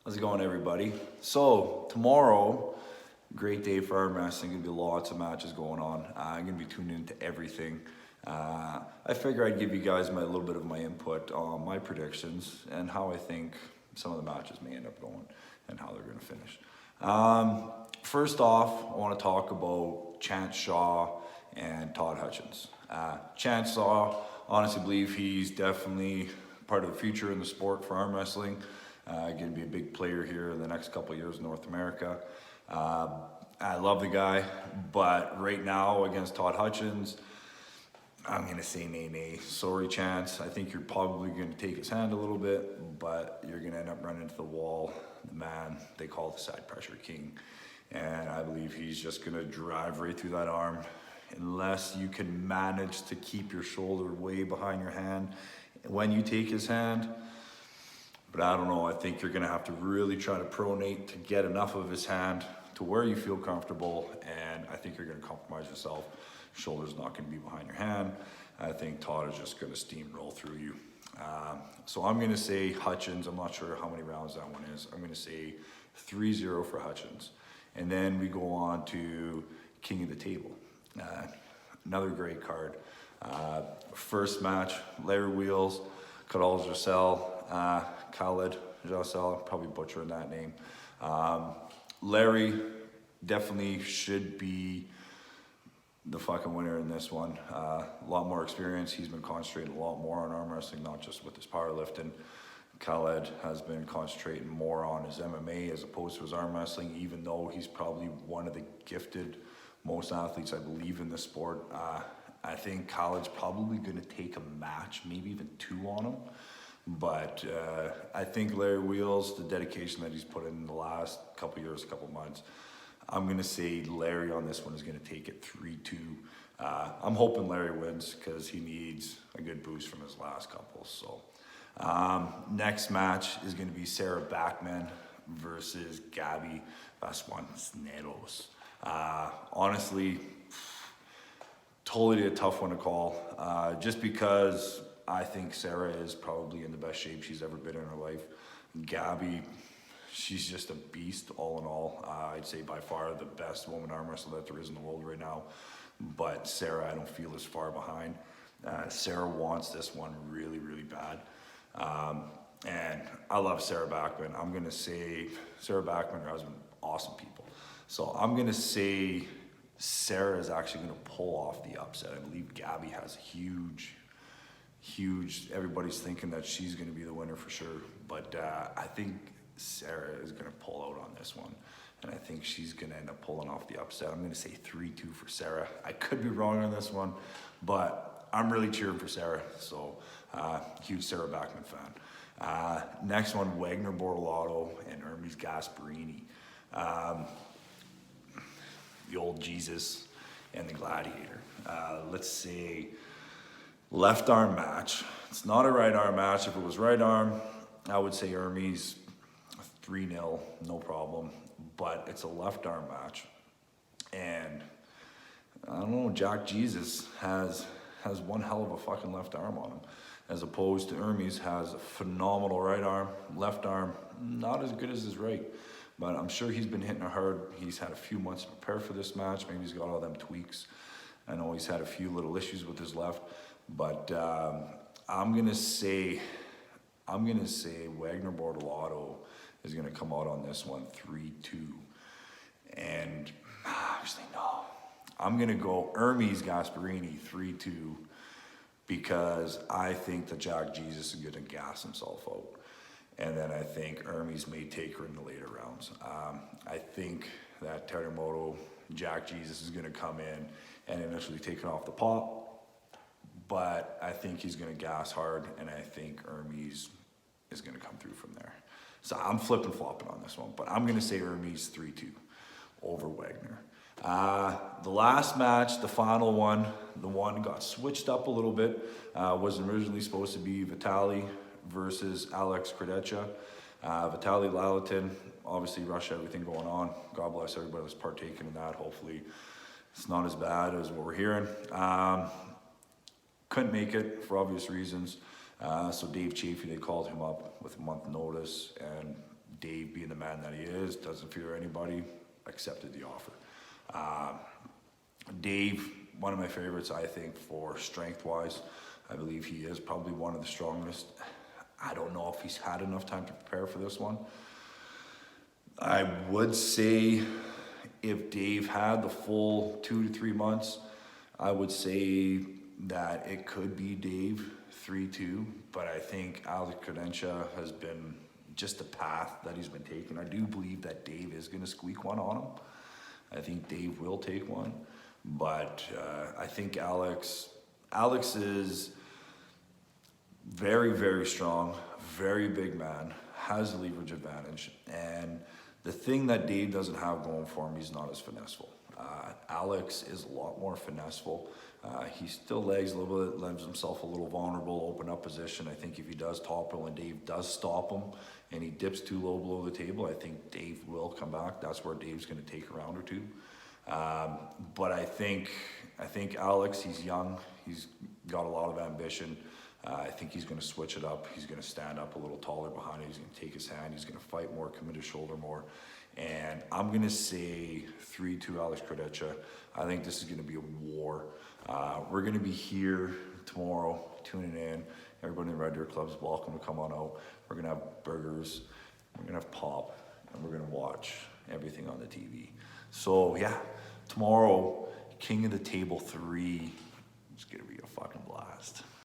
How's it going, everybody? So tomorrow, great day for arm wrestling. Gonna be lots of matches going on. I'm gonna be tuning into everything. I figure I'd give you guys a little bit of my input on my predictions and how I think some of the matches may end up going and how they're gonna finish. First off, I want to talk about Chance Shaw and Todd Hutchins. Chance Shaw, honestly believe he's definitely part of the future in the sport for arm wrestling. Going to be a big player here in the next couple of years in North America. I love the guy, but right now against Todd Hutchins, I'm going to say nay. Sorry, Chance. I think you're probably going to take his hand a little bit, but you're going to end up running into the wall. The man they call the side pressure king. And I believe he's just going to drive right through that arm unless you can manage to keep your shoulder way behind your hand when you take his hand. But I don't know, I think you're gonna have to really try to pronate to get enough of his hand to where you feel comfortable, and I think you're gonna compromise yourself. Shoulder's not gonna be behind your hand. I think Todd is just gonna steamroll through you. So I'm gonna say Hutchins. I'm not sure how many rounds that one is. I'm gonna say 3-0 for Hutchins. And then we go on to King of the Table. Another great card. First match, Larry Wheels, Khaled Jassel, probably butchering that name. Larry definitely should be the fucking winner in this one. A lot more experience. He's been concentrating a lot more on arm wrestling, not just with his powerlifting. Khaled has been concentrating more on his MMA as opposed to his arm wrestling, even though he's probably one of the gifted most athletes, I believe, in the sport. I think Khaled's probably going to take a match, maybe even two on him. But I think Larry Wheels, the dedication that he's put in the last couple years, couple months, I'm going to say Larry on this one is going to take it 3-2. I'm hoping Larry wins because he needs a good boost from his last couple. So next match is going to be Sarah Backman versus Gabby Vasconcelos. Honestly, totally a tough one to call, just because I think Sarah is probably in the best shape she's ever been in her life. Gabby, she's just a beast all in all. I'd say by far the best woman arm wrestler that there is in the world right now. But Sarah, I don't feel as far behind. Sarah wants this one really, really bad. And I love Sarah Backman. I'm going to say Sarah Backman and her husband, awesome people. So I'm going to say Sarah is actually going to pull off the upset. I believe Gabby has a huge, everybody's thinking that she's going to be the winner for sure. But I think Sarah is going to pull out on this one. And I think she's going to end up pulling off the upset. I'm going to say 3-2 for Sarah. I could be wrong on this one, but I'm really cheering for Sarah. So huge Sarah Backman fan. Next one, Wagner Bortolotto and Hermes Gasparini. The old Jesus and the Gladiator. Let's say left arm match. It's not a right arm match. If it was right arm, I would say Hermes 3-0, no problem. But it's a left arm match. And I don't know, Jack Jesus has one hell of a fucking left arm on him. As opposed to Hermes has a phenomenal right arm, left arm, not as good as his right. But I'm sure he's been hitting it hard. He's had a few months to prepare for this match. Maybe he's got all them tweaks. I know he's had a few little issues with his left. But I'm gonna say Wagner Bortolotto is gonna come out on this one 3-2. And actually no, I'm gonna go Hermes Gasparini 3-2 because I think that Jack Jesus is gonna gas himself out. And then I think Hermes may take her in the later rounds. I think that Terremoto, Jack Jesus is going to come in and initially take it off the pop. But I think he's going to gas hard, and I think Hermes is going to come through from there. So I'm flipping flopping on this one, but I'm going to say Hermes 3-2 over Wagner. The last match, the final one, the one got switched up a little bit. Was originally supposed to be Vitaly versus Alex Kredicha. Vitaly Lalatin, obviously Russia, everything going on. God bless everybody that's partaking in that. Hopefully it's not as bad as what we're hearing. Couldn't make it for obvious reasons. So Dave Chafee, they called him up with a month notice, and Dave, being the man that he is, doesn't fear anybody, accepted the offer. Dave, one of my favorites, I think, for strength-wise. I believe he is probably one of the strongest. I don't know if he's had enough time to prepare for this one. I would say if Dave had the full 2 to 3 months, I would say that it could be Dave 3-2, but I think Alex Credentia has been just the path that he's been taking. I do believe that Dave is going to squeak one on him. I think Dave will take one, but I think Alex is very, very strong, very big man, has a leverage advantage, and the thing that Dave doesn't have going for him, he's not as finesseful. Alex is a lot more finesseful. He still legs a little bit, lends himself a little vulnerable, open up position. I think if he does topple and Dave does stop him and he dips too low below the table, I think Dave will come back. That's where Dave's going to take a round or two. But I think Alex, he's young. He's got a lot of ambition. I think he's going to switch it up. He's going to stand up a little taller behind it. He's going to take his hand. He's going to fight more, come into shoulder more. And I'm going to say 3-2 Alex Credentia. I think this is going to be a war. We're going to be here tomorrow, tuning in. Everybody in the Red Deer Club is welcome to come on out. We're going to have burgers. We're going to have pop. And we're going to watch everything on the TV. So, yeah, tomorrow, King of the Table 3. It's going to be a fucking blast.